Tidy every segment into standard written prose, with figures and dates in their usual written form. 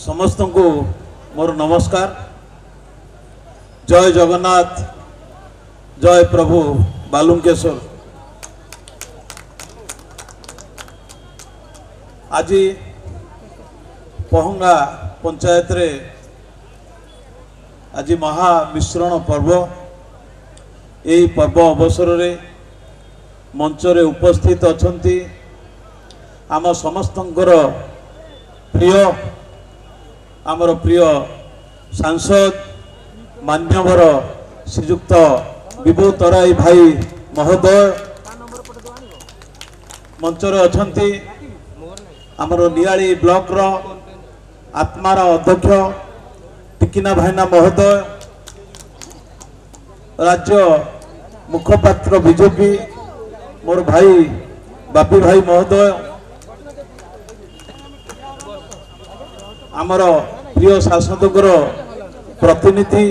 समस्त को मोर नमस्कार। जय जगन्नाथ, जय प्रभु बालुंकेश्वर। आज पहंगा पंचायत रे आज महामिश्रण पर्व। यही पर्व अवसर रे मंच रे उपस्थित अछंती आम समस्तंकर प्रिय आमर प्रिय सांसद मान्यवर श्रीजुक्त विभू तराई भाई महोदय मंच रे अछंती आमर नियाली ब्लॉक रो आत्मार अध्यक्ष टिकिना भाईना महोदय, राज्य मुखपात्र बीजेपी मोर भाई बापी भाई महोदय, आमर प्रिय शासकर प्रतिनिधि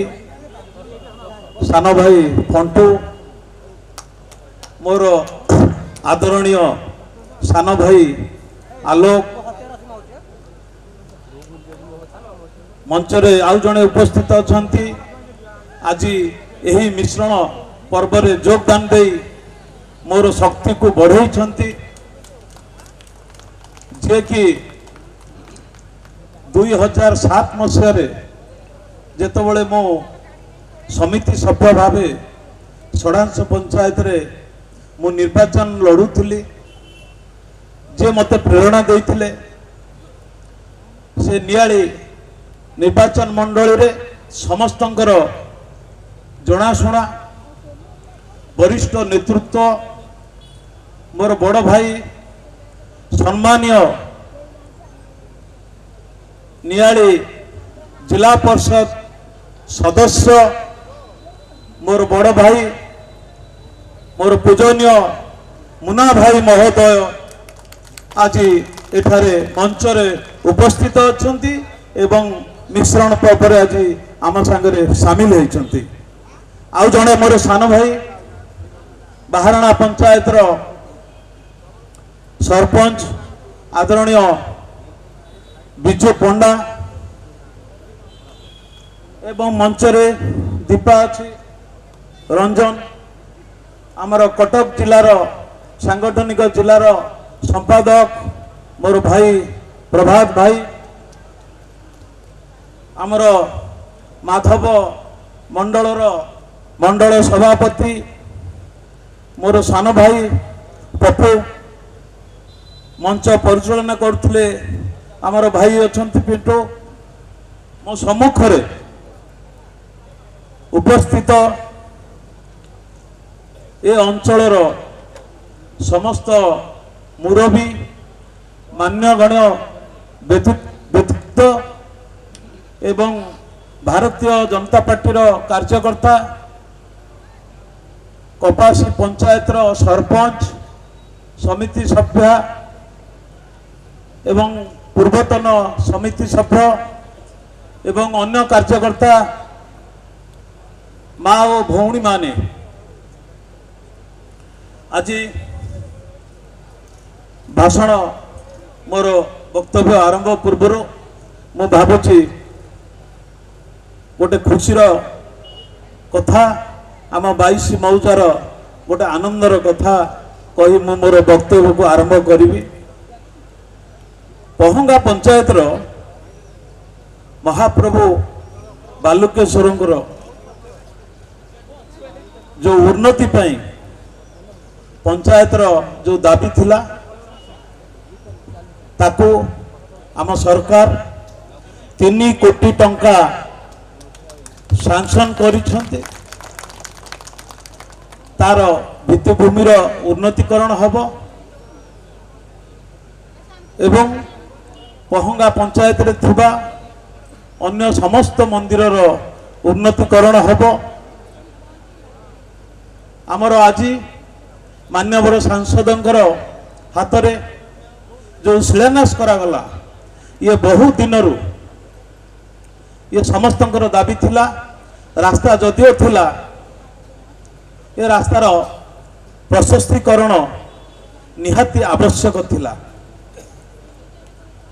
सान भाई फंटू, मोर आदरणीय सान भाई आलोक, मंच रे आउ जणे उपस्थित अछंती आज यही मिश्रण पर्व रे योगदान दे मोर शक्ति को बढ़ाई जे कि 2007 मसीह जेतबले मो समिति सभ्य भावे षडांश पंचायत रे मु निर्वाचन लड़ुली जे मते प्रेरणा देइथिले से नियाली निर्वाचन मंडली रे समस्तंकर जनाशुना वरिष्ठ नेतृत्व मोर बड़ भाई सम्मानीय नियाली जिला परिषद सदस्य मोर बड़ भाई मोर पूजनीय मुना भाई महोदय आज एठारे मंच रे उपस्थित अछंती एवं मिश्रण पर्व आज आम सांगरे सामिल होइछंती। आउ जणे मोर सान भाई बाहराणा पंचायत रो सरपंच आदरणीय बिजू पंडा एवं मंच रे दीपा अच्छी रंजन आमर कटक जिलार सांगठनिक जिलार संपादक मोर भाई प्रभात भाई, आमर माधव मंडलर मंडल सभापति मोर सान भाई पप्पू, मंच परिचालना करथिले आमर भाई अछंती पिंटू, मो सम्मुखरे उपस्थित ए अंचलर समस्त मुरबी मान्यगण्य व्यक्तित्व एवं भारतीय जनता पार्टी कार्यकर्ता कपासी पंचायत सरपंच समिति सभ्य एवं पूर्वतन समिति सभ्य एवं अन्य कार्यकर्ता माँ और भौणी माने आज भाषण मोर वक्तव्य आरंभ पूर्व मु भावुची गोटे खुशीर कथा आम 22 मौजार गोटे आनंदर कथा कही मु मोर वक्तव्य को आरंभ करी। पहंगा पंचायत महाप्रभु बालुकेश्वर जो उन्नति पाई पंचायत जो दाबी थिला ताको आम सरकार 3 कोटी टंका सैंक्शन करिछन्ते। तार भित्तिभूमिर उन्नतिकरण हब एवं पहंगा पंचायत रे थिबा अन्य समस्त मंदिरर उन्नतिकरण हब। आमर आज मान्यवर सांसदंकर हाथ रे जो शिलान्यास करागला ये बहु दिनरू ये समस्तंकर दाबी थिला। रास्ता जदिओ थिला ये रास्तार प्रशस्तीकरण निहाती आवश्यक थिला।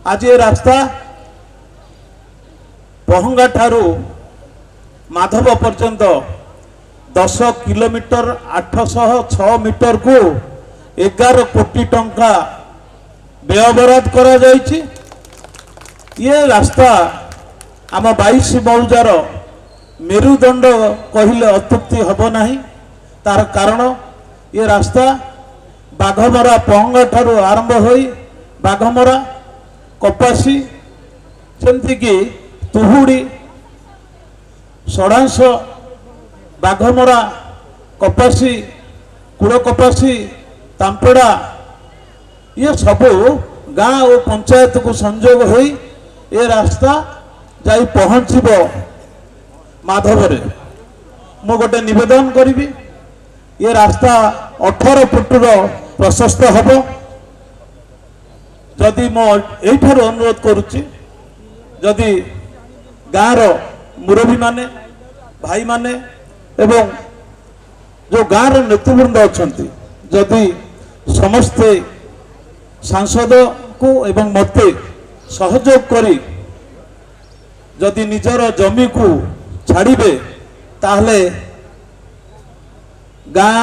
आज ये रास्ता ପହଙ୍ଗା ଠାରୁ ମାଧବ ପର୍ଯ୍ୟନ୍ତ 10 କିଲୋମିଟର 806 ମିଟରକୁ 11 କୋଟି ଟଙ୍କା ବ୍ୟୟବରାଦ କରାଯାଇଛି। ये रास्ता आम 22 मौजार मेरुदंड कहले अत्युक्ति हम नहीं। तार कारण ये रास्ता बाघमरा पहंगा ठारू आरंभ हो बाघमरा कपासी जमती तुहुड़ी षडांश बाघमरा कपासी कूड़ कपासी तांपेड़ा ये सबू गाँ और पंचायत को संजोग हो ये रास्ता जाई पहुँचब माधवरे। मु गोटे निवेदन करी ये रास्ता 18 फुटर प्रशस्त हम। जदि मो एठार अनुरोध करुच्ची जदि गाँव मुरबी माने भाई माने एवं जो गाँव नेतृवृंद अच्छा जदि समस्ते सांसद को एवं मते सहयोग करी जदि निजर जमी को छाड़िबे ताहले गाँ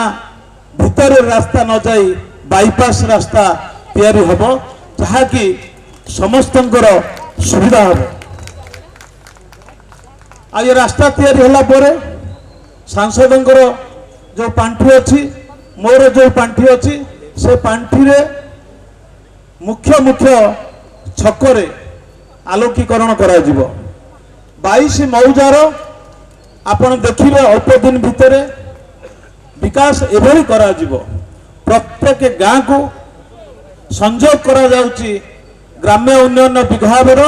भीतर रास्ता न जाई बाईपास रास्ता तैयारी हब जहाँकि समस्तंकर सुविधा हब। आ ये रास्ता तैयारी होला परे सांसदंकर जो पांठी अच्छी मोर जो पांठी अच्छी से पांठी रे मुख्य मुख्य छकरे आलोकीकरण करा जिवो। 22 मौजार आपण देखिबे अल्प दिन भितर विकास एभली करा जिवो। प्रत्येक गाँ को संजोग करा जाउची ग्राम्य उन्नयन विभागर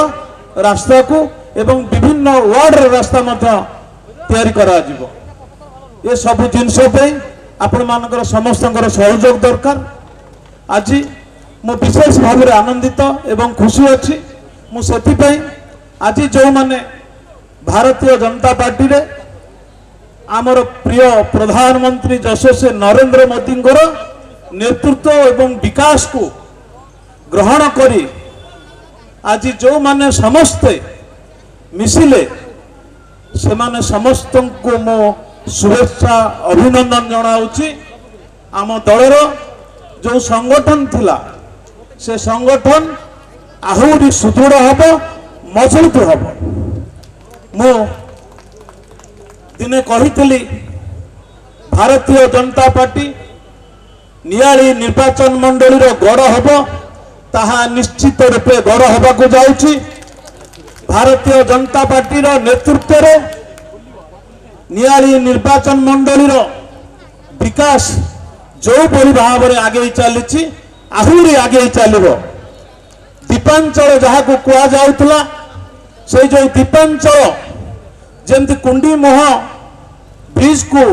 रास्ता को एवं विभिन्न वार्ड रास्ता मध्य तैयारी करा जिवो। ये सब जिनस पे आपण मानकर समस्तंकर सहयोग दरकार। आज मु विशेष भाव में आनंदित एवं खुशी अच्छी मुझे आज जो माने भारतीय जनता पार्टी रे आमर प्रिय प्रधानमंत्री यशस्वी नरेंद्र मोदी नेतृत्व एवं विकास को ग्रहण करी आज जो माने समस्ते मिसिले से माने समस्त को मो शुभेच्छा अभिनंदन जनाऊँगी। आम दलर जो संगठन थिला से संगठन आहुरी सुदृढ़ हम मजबूत हम। मु दिने कही भारतीय जनता पार्टी नियाली निर्वाचन मंडली गढ़ हम ताहा निश्चित रूपे गढ़ होबाकू जाउची। भारतीय जनता पार्टी नेतृत्व रे नियाली निर्वाचन मंडली विकास जो बड़ी भाव में आगे चली आहुरी आगे चलो। दीपांचल जहाँ को कुआ जाउतला से जो दीपांचल जमती कुंडी मोह ब्रिज को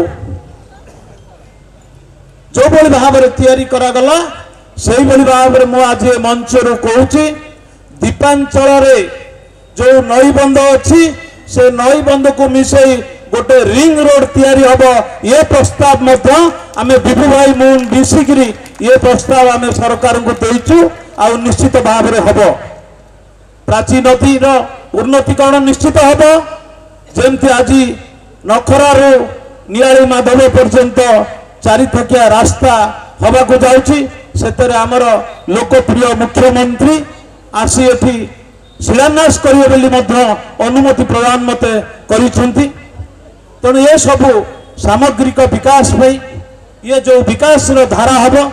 जो बड़ी भाव में तैयारी करागला से बड़ी भाव में मु आज मंच रू कहूँ दीपांचल रे जो नई बंध अच्छी से नई बंध को मिसई गोटे रिंग रोड तैयारी हम। ये प्रस्ताव मध्य आमे विभू भाई मुन मिसिकी ये प्रस्ताव आमे सरकार को देचु आ निश्चित भाव में हम। प्राची नदी उन्नतीकरण निश्चित हम जमती आज नखरारू नियाली माधव पर्यंत चारिथकिया रास्ता हवाको जाउची। सेतरे आमर लोकप्रिय मुख्यमंत्री आसी एठी शिलान्यास करिवे बोली मध्य अनुमति प्रदान मते करिसेंती। तेणु ये सबू सामग्रिक विकास भाई ये जो विकास धारा हम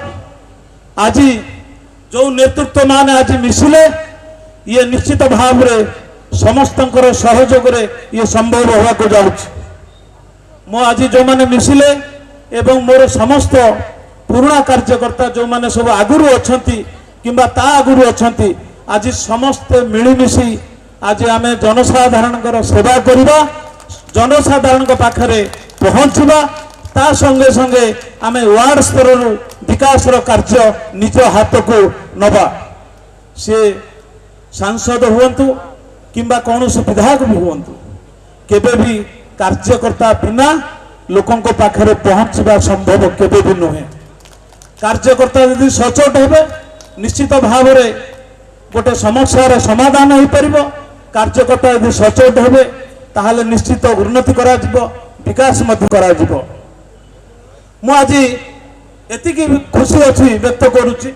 आज जो नेतृत्व मान आज मिसिले ये निश्चित भाव में समस्तंकर सहयोग रे ये संभव होगा जाउछि। मो आज जो माने मिसिले एवं मोर समस्त पुराना कार्यकर्ता जो माने सब आगुरु अछंती किंबा ता आगुरु अछंती आज समस्त मिलिमिशि आज आमे जनसाधारण सेवा करिबा जनसाधारण पाखरे पहुँचवा ता संगे संगे आमे वार्ड स्तर विकास कार्य निज हाथ को नवा। से सांसद हुंतु किंबा कौन विधायक भी हुंतु केबे भी कार्यकर्ता बिना लोकों को पाखरे पहुँचवा संभव केबे भी नुहे। कार्यकर्ता यदि सचोट हेबे निश्चित भाव में गोटे समस्यार समाधान हो पार କାର୍ଯ୍ୟକର୍ତ୍ତା ଯଦି ସଚେତ ହେବେ ତାହେଲେ ନିଶ୍ଚିତ ଉନ୍ନତି କରାଯିବ, ବିକାଶ ମଧ୍ୟ କରାଯିବ। ମୁଁ ଆଜି ଏତିକି ଖୁସି ଅଛି ବ୍ୟକ୍ତ କରୁଛି,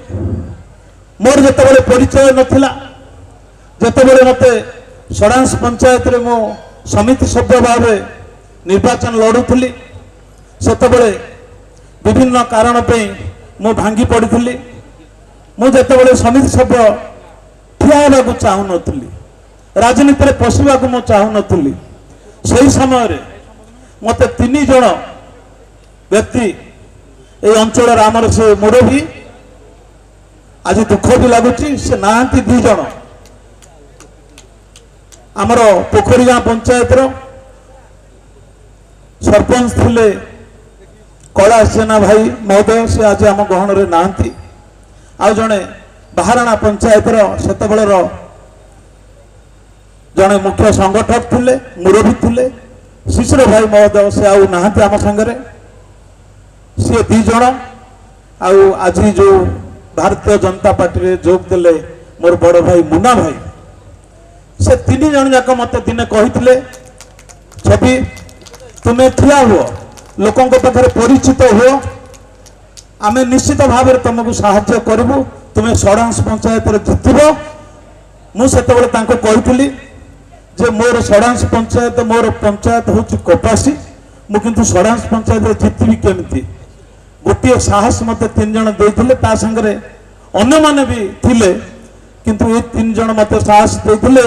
ମୋର ଯେତେବେଳେ ପରିଚୟ ନଥିଲା, ଯେତେବେଳେ ମୋତେ ଷଡ଼ାଂଶ ପଞ୍ଚାୟତରେ ମୁଁ ସମିତି ସଭ୍ୟ ଭାବେ ନିର୍ବାଚନ ଲଢ଼ୁଥିଲି, ସେତେବେଳେ ବିଭିନ୍ନ କାରଣ ପାଇଁ ମୁଁ ଭାଙ୍ଗି ପଡ଼ିଥିଲି। ମୁଁ ଯେତେବେଳେ ସମିତି ସଭ୍ୟ ଠିଆ ହେବାକୁ ଚାହୁଁନଥିଲି, ରାଜନୀତିରେ ପଶିବାକୁ ମୁଁ ଚାହୁଁନଥିଲି, ସେହି ସମୟରେ ମୋତେ 3 ଜଣ ବ୍ୟକ୍ତି এই ଅଞ୍ଚଳର ଆମର ସେ ମୁରବୀ, ଆଜି ଦୁଃଖ ବି ଲାଗୁଛି ସେ ନାହାନ୍ତି, 2 ଜଣ ଆମର ପୋଖରୀ ଗାଁ ପଞ୍ଚାୟତର ସରପଞ୍ଚ ଥିଲେ କୈଳାସ ଜେନା ଭାଇ ମହୋଦୟ, ସେ ଆଜି ଆମ ଗହଣରେ ନାହାନ୍ତି। ଆଉ ଜଣେ ବାହାରଣା ପଞ୍ଚାୟତର ସେତେବେଳର ଜଣେ ମୁଖ୍ୟ ସଂଗଠକ ଥିଲେ, ମୁରବୀ ଥିଲେ ଶିଶିର ଭାଇ ମହୋଦୟ, ସେ ଆଉ ନାହାନ୍ତି ଆମ ସାଙ୍ଗରେ। ସିଏ 2 ଜଣ। ଆଉ ଆଜି ଯେଉଁ ଭାରତୀୟ ଜନତା ପାର୍ଟିରେ ଯୋଗ ଦେଲେ ମୋର ବଡ଼ ଭାଇ ମୁନା ଭାଇ, ସେ 3 ଜଣ ଯାକ ମୋତେ ଦିନେ କହିଥିଲେ, ଛବି ତୁମେ ଠିଆ ହୁଅ, ଲୋକଙ୍କ ପାଖରେ ପରିଚିତ ହୁଅ, ଆମେ ନିଶ୍ଚିତ ଭାବରେ ତୁମକୁ ସାହାଯ୍ୟ କରିବୁ, ତୁମେ ଷଡ଼ାଂଶ ପଞ୍ଚାୟତରେ ଜିତିବ। ମୁଁ ସେତେବେଳେ ତାଙ୍କୁ କହିଥିଲି ଯେ ମୋର ଷଡ଼ାଂଶ ପଞ୍ଚାୟତ, ମୋର ପଞ୍ଚାୟତ ହେଉଛି କପାସୀ, ମୁଁ କିନ୍ତୁ ଷଡ଼ାଂଶ ପଞ୍ଚାୟତରେ ଜିତିବି କେମିତି? ଗୋଟିଏ ସାହସ ମୋତେ 3 ଜଣ ଦେଇଥିଲେ, ତା ସାଙ୍ଗରେ ଅନ୍ୟମାନେ ବି ଥିଲେ, କିନ୍ତୁ ଏ 3 ଜଣ ମୋତେ ସାହସ ଦେଇଥିଲେ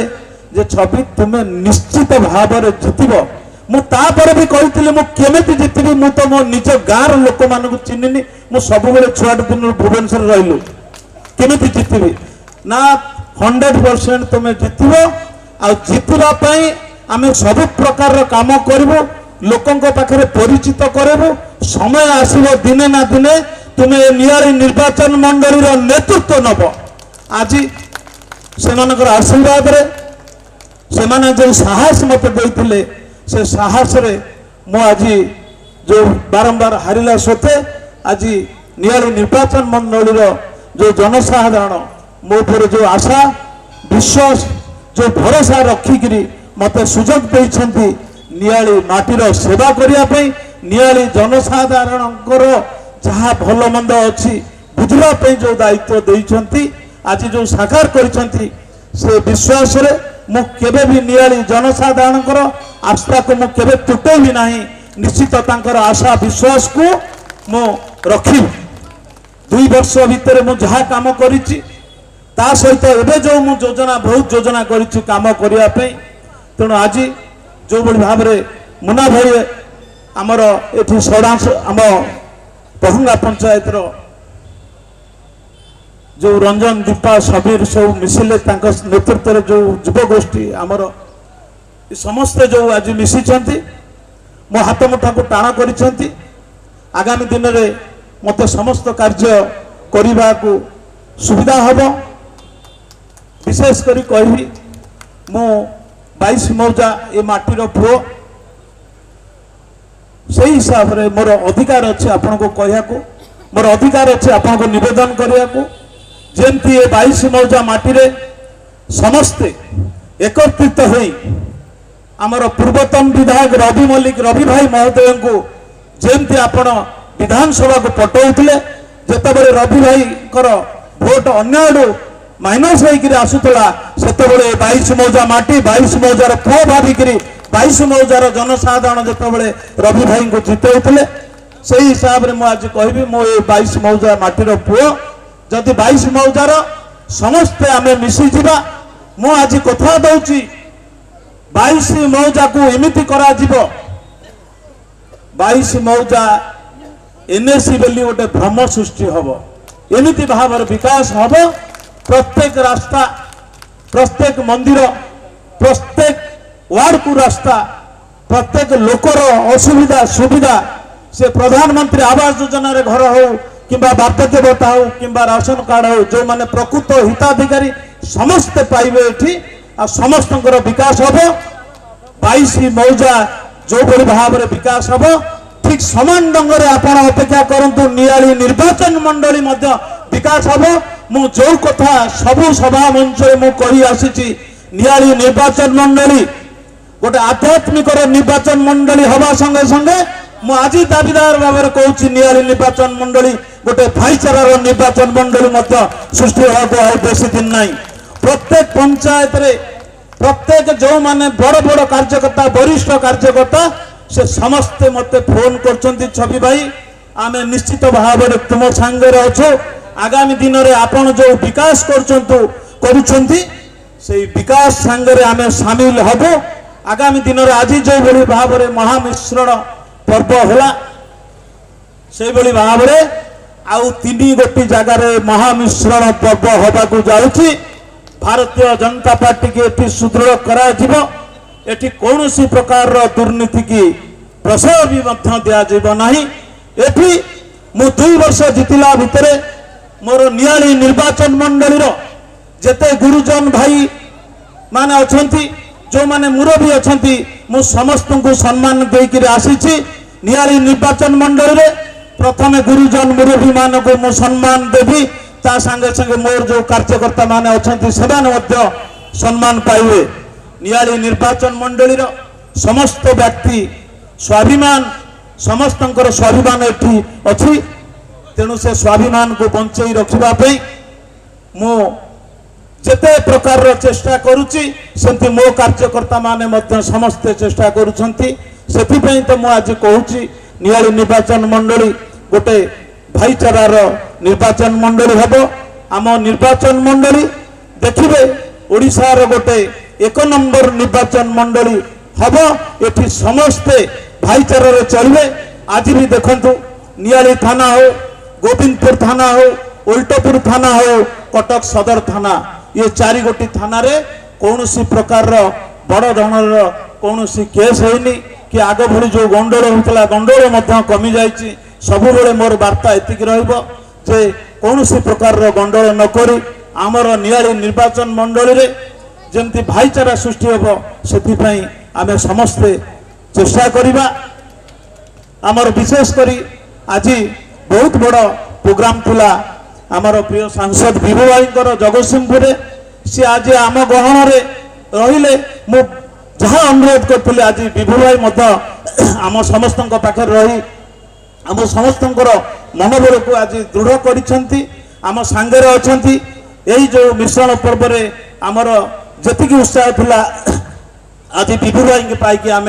ଯେ ଛବି ତୁମେ ନିଶ୍ଚିତ ଭାବରେ ଜିତିବ। ମୁଁ ତାପରେ ବି କହିଥିଲି ମୁଁ କେମିତି ଜିତିବି, ମୁଁ ତ ମୋ ନିଜ ଗାଁର ଲୋକମାନଙ୍କୁ ଚିହ୍ନିନି, ମୁଁ ସବୁବେଳେ ଛୁଆଟି ଦିନରୁ ଭୁବନେଶ୍ୱରରେ ରହିଲୁ, କେମିତି ଜିତିବି? ନା 100% ତୁମେ ଜିତିବ, ଆଉ ଜିତିବା ପାଇଁ ଆମେ ସବୁ ପ୍ରକାରର କାମ କରିବୁ, ଲୋକଙ୍କ ପାଖରେ ପରିଚିତ କରାଇବୁ, ସମୟ ଆସିବ ଦିନେ ନା ଦିନେ ତୁମେ ଏ ନିଆଳି ନିର୍ବାଚନ ମଣ୍ଡଳୀର ନେତୃତ୍ୱ ନେବ। ଆଜି ସେମାନଙ୍କର ଆଶୀର୍ବାଦରେ, ସେମାନେ ଯେଉଁ ସାହସ ମୋତେ ଦେଇଥିଲେ, ସେ ସାହସରେ ମୁଁ ଆଜି ଯେଉଁ ବାରମ୍ବାର ହାରିଲା ସତ୍ତ୍ୱେ ଆଜି ନିଆଳି ନିର୍ବାଚନ ମଣ୍ଡଳୀର ଯେଉଁ ଜନସାଧାରଣ ମୋ ଉପରେ ଯେଉଁ ଆଶା ବିଶ୍ୱାସ, ଯେଉଁ ଭରସା ରଖିକିରି ମୋତେ ସୁଯୋଗ ଦେଇଛନ୍ତି ନିଆଳି ମାଟିର ସେବା କରିବା ପାଇଁ, ନିଆଳି ଜନସାଧାରଣଙ୍କର ଯାହା ଭଲ ମନ୍ଦ ଅଛି ବୁଝିବା ପାଇଁ ଯେଉଁ ଦାୟିତ୍ୱ ଦେଇଛନ୍ତି, ଆଜି ଯେଉଁ ସାକାର କରିଛନ୍ତି, ସେ ବିଶ୍ୱାସରେ ମୁଁ କେବେ ବି ନିଆଳି ଜନସାଧାରଣଙ୍କର ଆସ୍ଥାକୁ ମୁଁ କେବେ ତୁଟେଇବି ନାହିଁ। ନିଶ୍ଚିତ ତାଙ୍କର ଆଶା ବିଶ୍ୱାସକୁ ମୁଁ ରଖିବି। 2 ବର୍ଷ ଭିତରେ ମୁଁ ଯାହା କାମ କରିଛି, ତା ସହିତ ଏବେ ଯେଉଁ ମୁଁ ଯୋଜନା, ବହୁତ ଯୋଜନା କରିଛି କାମ କରିବା ପାଇଁ। ତେଣୁ ଆଜି ଯେଉଁଭଳି ଭାବରେ ମୁନା ଭାଇ ଆମର ଏଠି ଷଡ଼ାଂଶ ଆମ ପହଙ୍ଗା ପଞ୍ଚାୟତର ଯେଉଁ ରଞ୍ଜନ, ଦୀପା, ସବୀର ସବୁ ମିଶିଲେ, ତାଙ୍କ ନେତୃତ୍ୱରେ ଯେଉଁ ଯୁବଗୋଷ୍ଠୀ ଆମର ସମସ୍ତେ ଯେଉଁ ଆଜି ମିଶିଛନ୍ତି, ମୋ ହାତ ମୁଠାକୁ ଟାଣ କରିଛନ୍ତି। ଆଗାମୀ ଦିନରେ ମୋତେ ସମସ୍ତ କାର୍ଯ୍ୟ କରିବାକୁ ସୁବିଧା ହେବ। ବିଶେଷ କରି କହିବି, ମୁଁ 22 ମୌଜା ଏ ମାଟିର ପୁଅ, ସେହି ହିସାବରେ ମୋର ଅଧିକାର ଅଛି ଆପଣଙ୍କୁ କହିବାକୁ, ମୋର ଅଧିକାର ଅଛି ଆପଣଙ୍କୁ ନିବେଦନ କରିବାକୁ, ଯେମିତି ଏ 22 ମୌଜା ମାଟିରେ ସମସ୍ତେ ଏକତ୍ରିତ ହୋଇ ଆମର ପୂର୍ବତନ ବିଧାୟକ ରବି ମଲ୍ଲିକ, ରବି ଭାଇ ମହୋଦୟଙ୍କୁ ଯେମିତି ଆପଣ ବିଧାନସଭାକୁ ପଠାଉଥିଲେ, ଯେତେବେଳେ ରବି ଭାଇଙ୍କର ଭୋଟ ଅନ୍ୟ ଆଡ଼ୁ ମାଇନସ୍ ହେଇକିରି ଆସୁଥିଲା, ସେତେବେଳେ 22 ମୌଜା ମାଟି, 22 ମୌଜାର ପୁଅ ଭାବିକିରି 22 ମୌଜାର ଜନସାଧାରଣ ଯେତେବେଳେ ରବି ଭାଇଙ୍କୁ ଜିତାଉଥିଲେ, ସେହି ହିସାବରେ ମୁଁ ଆଜି କହିବି, ମୁଁ ଏ 22 ମୌଜା ମାଟିର ପୁଅ, ଯଦି 22 ମୌଜାର ସମସ୍ତେ ଆମେ ମିଶିଯିବା, ମୁଁ ଆଜି କଥା ଦଉଛି 22 ମୌଜାକୁ ଏମିତି କରାଯିବ, 22 ମୌଜା ଏନ୍ଏସି ବୋଲି ଗୋଟେ ଭ୍ରମ ସୃଷ୍ଟି ହେବ, ଏମିତି ଭାବରେ ବିକାଶ ହେବ। ପ୍ରତ୍ୟେକ ରାସ୍ତା, ପ୍ରତ୍ୟେକ ମନ୍ଦିର, ପ୍ରତ୍ୟେକ ୱାର୍ଡକୁ ରାସ୍ତା, ପ୍ରତ୍ୟେକ ଲୋକର ଅସୁବିଧା ସୁବିଧା, ସେ ପ୍ରଧାନମନ୍ତ୍ରୀ ଆବାସ ଯୋଜନାରେ ଘର ହେଉ କିମ୍ବା ବାର୍ଦ୍ଧକ୍ୟ ଭତ୍ତା ହେଉ କିମ୍ବା ରାସନ କାର୍ଡ ହେଉ, ଯେଉଁମାନେ ପ୍ରକୃତ ହିତାଧିକାରୀ ସମସ୍ତେ ପାଇବେ ଏଠି, ଆଉ ସମସ୍ତଙ୍କର ବିକାଶ ହେବ। 22 ମୌଜା ଯେଉଁଭଳି ଭାବରେ ବିକାଶ ହେବ, ଠିକ୍ ସମାନ ଢଙ୍ଗରେ ଆପଣ ଅପେକ୍ଷା କରନ୍ତୁ, ନିଆଳି ନିର୍ବାଚନ ମଣ୍ଡଳୀ ମଧ୍ୟ ବିକାଶ ହେବ। ମୁଁ ଯେଉଁ କଥା ସବୁ ସଭା ମଞ୍ଚରେ ମୁଁ କହି ଆସିଛି, नियाली निर्वाचन मंडली गोटे आध्यात्मिक निर्वाचन मंडली हवा संगे संगे मु आज दाबीदार भाव में कहूँ नियाली निर्वाचन मंडली गोटे भाईचारार निर्वाचन मंडली सृष्टि होगा बेसी दिन ना प्रत्येक पंचायत रे प्रत्येक जो माने बड़ बड़ कार्यकर्ता वरिष्ठ कार्यकर्ता से समस्ते मत फोन कर छवि भाई आम निश्चित भाव में तुम सांगे अच्छे आगामी दिन में आपण जो विकास करुछंती से विकास सांगे आम सामिल हब आगामी दिन में आज जो भली भाव में महामिश्रण पर्व है से भली भाव में आउ तीन गोटी जगार महामिश्रण पर्व होगा जाऊँगी भारतीय जनता पार्टी की एटी सुदृढ़ करा एटी कौन सी प्रकार दुर्नीति की प्रशय भी दिज्व ना एटी मु 2 वर्ष जीतिला भितर मोर नियाली निर्वाचन मंडली जेते गुरुजन भाई माने अछंती जो माने मुरबी अछंती मु समस्त को सम्मान देकर आसी नियाली निर्वाचन मंडली प्रथम गुरुजन मुरबी मान को मु सम्मान देवी ता संगे संगे मोर जो कार्यकर्ता माने अछंती सेमाने मध्य सम्मान पाइबे नियाली निर्वाचन मंडली समस्त व्यक्ति स्वाभिमान समस्तंकर स्वाभिमान एठी अछि तेणु से स्वाभिमान को बंचई रखिबा पई मो जेते प्रकार चेष्टा करूची सेंति मो कार्यकर्ता माने मध्य समस्त चेष्टा करूछंती सेति पई तो मो आज कहूची नियाली निर्वाचन मंडली गोटे भाईचारार निर्वाचन मंडली हम आम निर्वाचन मंडली देखिए ओडिशार गोटे 1 नंबर निर्वाचन मंडली हम एठी समस्ते भाईचारार चलिए आज भी देखंतु नियाली थाना हो गोविंदपुर थाना हो उल्टपुर थाना हो कटक सदर थाना ये 4 गोटी थाना रे कौन सी प्रकार बड़ धरणार कौन सी केस होनी कि आग भली जो गंडोल होता गंडोल कमी जाइए सब बेले मोर वार्ता एतिक जे कौन सी प्रकार गंडोल नक आमर नियाली निर्वाचन मंडली रे जमती भाईचारा सृष्टि हम से आम समस्ते चेष्टा करिबा आमर विशेष करी आज बहुत बड़ प्रोग्राम थिला आमर प्रिय सांसद विभू भाई जगतसिंहपुर सी आज आम गहन रे रहिले मु जहाँ अनुरोध करथिले आज विभू भाई आम समस्त पाखे रही आम समस्त मनोबल को आज दृढ़ करिसेंती आम सांगे अछंती यही जो मिश्रण पर्व रे आमर जतिक उत्साह थिला आज विभू भाई पाई आम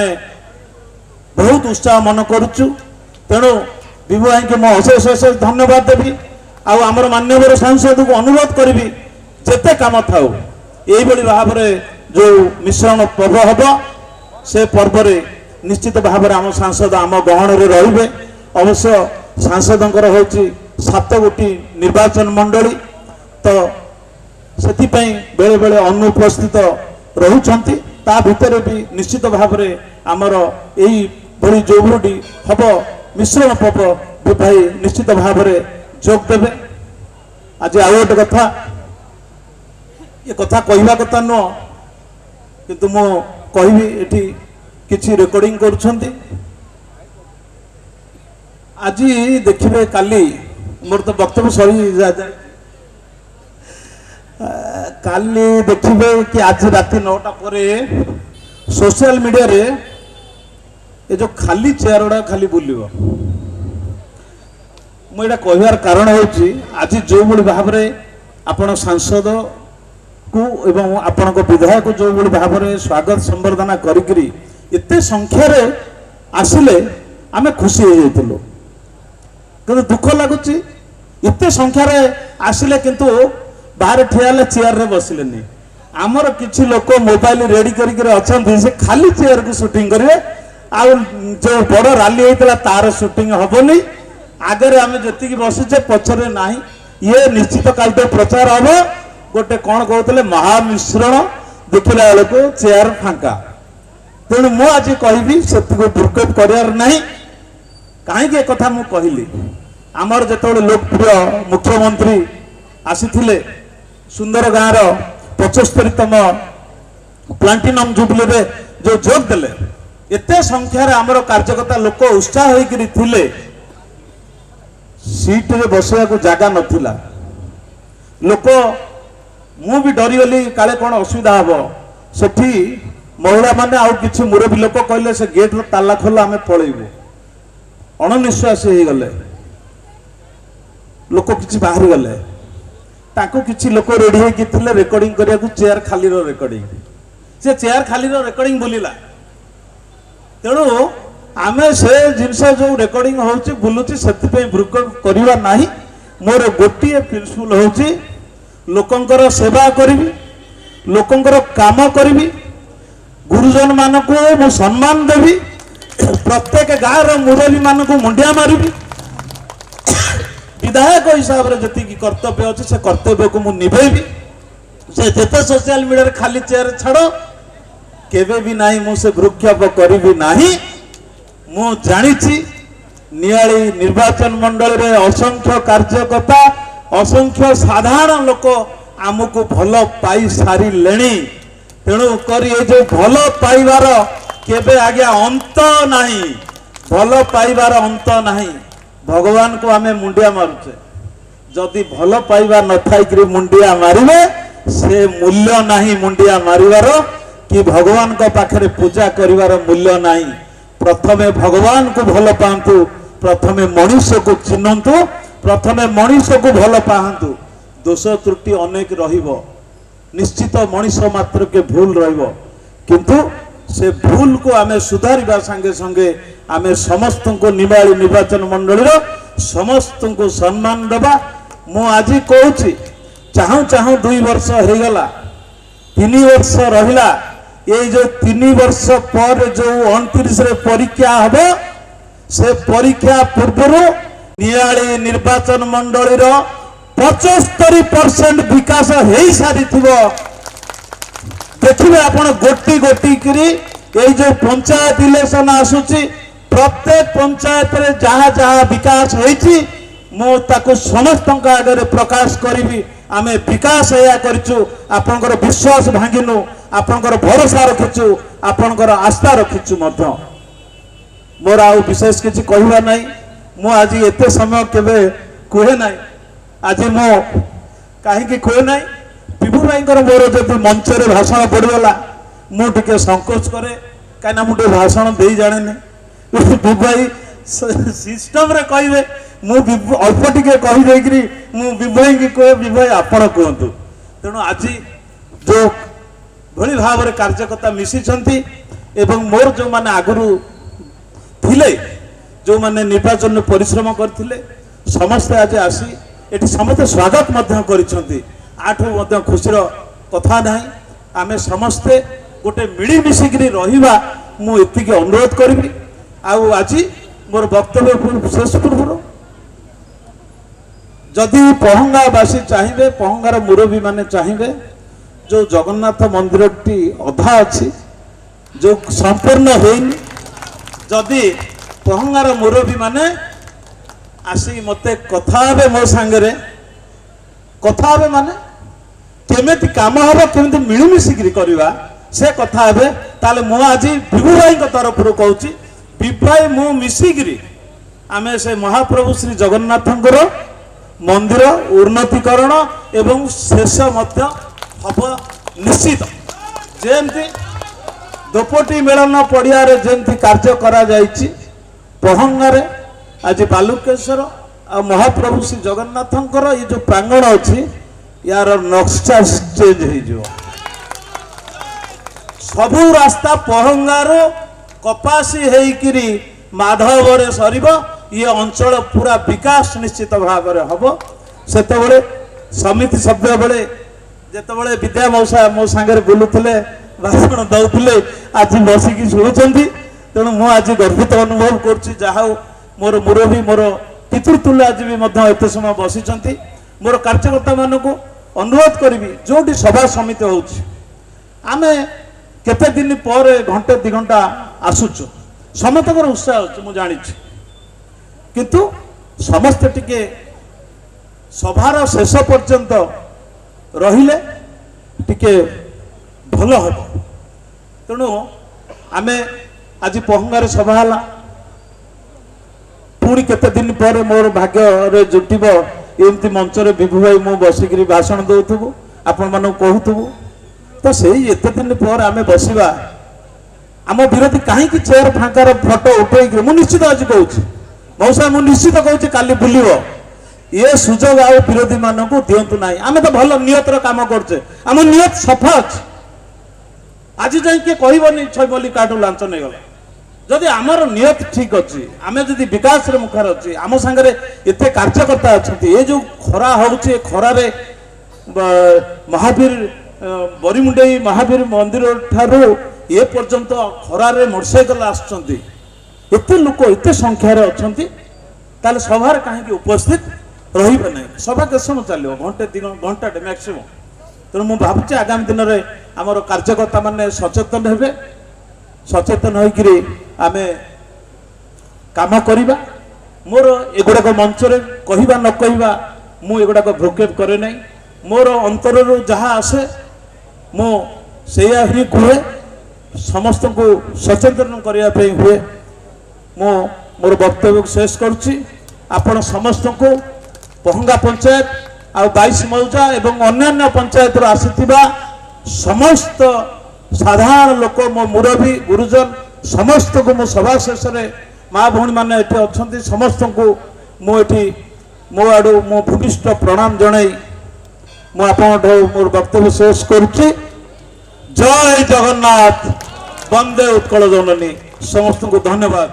बहुत उत्साह मन करुचु तेणु विभू भाई की मैं अशेष अशेष धन्यवाद देवी आमर मान्यवर सांसद को अनुरोध करी जेते काम था यही भाव में जो मिश्रण पर्व हम से पर्व रे निश्चित भाव में आम सांसद आम गहन रे रहिबे अवश्य सांसदंकर होची 7 गोटी निर्वाचन मंडली तो से बेले बेले अनुपस्थित रहुचंती ता भितर भी निश्चित भाव में आमर यही बड़ी जो गोटी हम मिश्रण पर्व भाई निश्चित भाव में जोग देवे आज आउ गोटे कथा ये कथा कहवा कथा नुह किंतु मो कहबी एठी किछि रेकर्डिंग करुछंती आज देखिए काली मोर तो वक्तव्य सरी जाए काली देखिए कि आज रात 9टा पर सोशल मीडिया रे ये जो खाली चेयर गुड़ा खाली बुलिबो मुझे कहवार कारण होची आज जो भली भाव में आपण सांसद को एवं आपण विधायक जो भली भाव में स्वागत संबर्धना करी एते संख्यार आसिले आमे खुशी हो जाइलु किंतु दुख लगुच एत संख्यार आसिले किंतु बाहर ठिया चेयर रे बसिले नहीं आमर किछि लोक मोबाइल रेडी करके से खाली चेयर को शूटिंग करेंगे आ जो बड़ रैली होता तार शूटिंग हेनी आगे आम जी बसीचे पछरे ना ये निश्चित काल तो प्रचार हम गोटे कौन कहते महामिश्रण देखला बेलू चेयर फांका तेणु मु आज कहबी से दुर्गत करार ना कहीं कथा मु कहली आमर जो लोकप्रिय मुख्यमंत्री आसी सुंदर गाँव 75तम प्लाटिनम जुबली रे जो जोग देले एते संख्यार आमर कार्यकर्ता लोक उत्साह होकर थिले सीट रे बसवा को जगह नथिला लोक मु भी डरीगली काले कौन असुविधा हम सेठी महिला माने आउ किछि मुरबी लोक कहले से गेट रो ताला खोल आमे पळेइबो अणनिश्वास हे गले लोक किछि बाहर गले ताको किछि लोक रेडी हे कि थिले रेकॉर्डिंग करिया को चेयर खाली रो रेकॉर्डिंग से चेयर खाली रो रेकॉर्डिंग बोलिला तेणु आमे से जिनस जो रेकॉर्डिंग होउची बुलुची सेति पे भ्रुकट करिवा नाही मोर गोटिए प्रिंसिपल होउची लोकंकर सेवा करिवि लोकंकर काम करिवि गुरुजन मानक मु सम्मान देवी प्रत्येक गाँव मुरबी मान को मुंडिया मारि विधायक हिसाब से जी कर्तव्य अच्छे से कर्तव्य को मुझे निभेबी से जिते सोशल मीडिया खाली चेयर छाड़ केवे भी नहीं मुझे भ्रुक्षेप करी नहीं मु जानी नियाली निर्वाचन मंडल रे असंख्य कार्यकर्ता असंख्य साधारण लोक आमको भल पाई सारी लेनी तेणु कर जो भल पाइबार केबे आज्ञा अंत नहीं भल पाइबार अंत नहीं भगवान को आमे मुंडिया मारुचे जदि भल पाइबा न थाई मुंडिया मारिबे से मूल्य नहीं मुंडिया मारिबार कि भगवान को पाखरे पूजा करिवार मूल्य नहीं प्रथमे भगवान को भल पांतु प्रथमे मनुष्य को चिन्हतु प्रथमे मनुष्य को भल पाहतु दोष त्रुटि अनेक रहिबो निश्चित मनुष्य मात्र के भूल रहिबो किंतु से भूल को आमे सुधारिबा संगे संगे आमे समस्त को निवाड़ी निर्वाचन मंडल समस्त को सम्मान देवा मु आज कहूँ चाहू चाहू 2 वर्ष हो गला 3 वर्ष रहिला ये जो 3 वर्ष पर जो 29 रे परीक्षा हबो से परीक्षा पूर्व नियाली निर्वाचन मंडल 75% विकास हो सारी देखिए आपण गोटी गोटी करी ये जो पंचायत इलेक्शन आसुची प्रत्येक पंचायत रे जहाँ जहाँ विकास होईची मो ताको समस्त आगे प्रकाश करी आमे विकास या करिचु आपनकर विश्वास भांगिनु आपनकर भरोसा रखिचु आपनकर आस्था रखिचु मध्य मोर आ विशेष किछि कहवा नहीं मु आज एते समय केबे कहे नहीं आज मो कहीं कहे नहीं विभु भाई मोर जब मंच रे भाषण पड़गला मुझे संकोच करे कहीं मुझे भाषण दे जाने विभु भाई सिस्टम रे कहे मु अल्प टिके कहीदे विभु भाई की कहे विभु भाई आपण कहतु तेणु आज जो भली भाव में कार्यकर्ता मिशिंट एवं मोर जो माने आगुरी थिले जो माने निर्वाचन में परिश्रम करथिले समस्ते आज आसी एटी समस्त स्वागत मध्य करिसंती आठू खुशीर कथा नहीं आमे समस्ते गोटे मिलमिशिकी रहिबा मु एतिके अनुरोध करी आज मोर वक्तव्य शेष पूर्व जदि पहंगावासी चाहिए पहंगार मुरबी माने चाहिए जो जगन्नाथ मंदिर टी अधा अच्छी जो संपूर्ण होइनी जदि पहंगार मुरबी माने आसी मते कथा हेबे मो सांगरे कथा हेबे माने केमिति काम हम केमिति मिलमिशिकी करवा से कथा हेबे ताले मु आज विभु भाई तरफ कहूँ विभु भाई मु मिशिकी आमे से महाप्रभु श्री जगन्नाथंकर मंदिर उन्नतीकरण एवं शेष मध्य हम निश्चित जेमती दोपटी मेलन पड़िया जमती कार्य करा जायछि पहंगारे आज बालुकेश्वर आ महाप्रभु श्री जगन्नाथंकर ये जो प्रांगण अच्छी यार नक्शा चेंज हो सबू रास्ता पहंगार कपासी होइकिरी माधव सर ये अंचल पूरा विकास निश्चित भाव में हम से समिति सभ्य बेले जिते विद्या मौसा मो सांगे बुलूले भाषण दौले आज बसिकी शुणुंट तेणु मु आज गर्वित अनुभव करा मोर मुरबी मोर पितृतुल्य आज भी एत समय बसी मोर कार्यकर्ता मान को अनुरोध करी जो सभा समिति होमे केते दिन पर घंटे 2 घंटा आसुचु समस्त उत्साह अच्छे मुझे जानी किंतु समस्ते टिके सभार शेष पर्यंत रहिले टिके भल हम तेणु आमे आज पहंगार सभा है पुणी केते दिन पर मोर भाग्य रे जुटिब एमती मंच रे विभु भाई मु बसिक भाषण दौथबु आपण मानक कहूथबु ତ ସେଇ ଏତେ ଦିନ ପରେ ଆମେ ବସିବା आम विरोधी कहीं चेयर फांकार फटो उठे निश्चित आज कहूँ मौसा मुझे निश्चित कहूँ काली बुल ये सुजोग आ विरोधी मान को दिंतु ना आम तो भल नियतर कम करचे आम नियत सफा अच्छे आज जाए किए कहबनी छईमल्ली काठू लांच नहीं गला जदि आमर नियत ठीक अच्छी आम जदि विकास मुखार अच्छी आम सांगे एत कार्यकर्ता अच्छा ये जो खरा हो खरारे महावीर बरीमुंडई महावीर मंदिर ठारू ये पर्यंत खरारे मोटरसाइकेल आते लोक एत संख्यार अच्छा सभार कहीं उपस्थित रही ना सभा के समय चलो घंटे 2 घंटे मैक्सिमम तेणु मुझे भावुँ आगामी दिन में आमर कार्यकर्ता मैंने सचेतन हे सचेतन होकर आम कम करवा मोर एगुड़ाक मंच कहवा न कहवा मुगुड़ाक भ्रुक्षेप करे ना मोर अंतर जहाँ आसे मु से ही कहे समस्त को सचेतन करने हुए मो मोर वक्तव्य शेष करुच्ची आपण समस्त को पहंगा पंचायत आ 22 मौजा एवं अन्य पंचायत आसीथिबा समस्त साधारण लोक मो मुरबी गुरुजन समस्त को मो सभा शेष में माँ भौणी मैंने अच्छा समस्त को मुझे मो आड़ू मो भूमिष्ठ प्रणाम जन मुझे मोर वक्तव्य शेष करुच्ची। जय जगन्नाथ वंदे उत्कल जननी समस्त को धन्यवाद।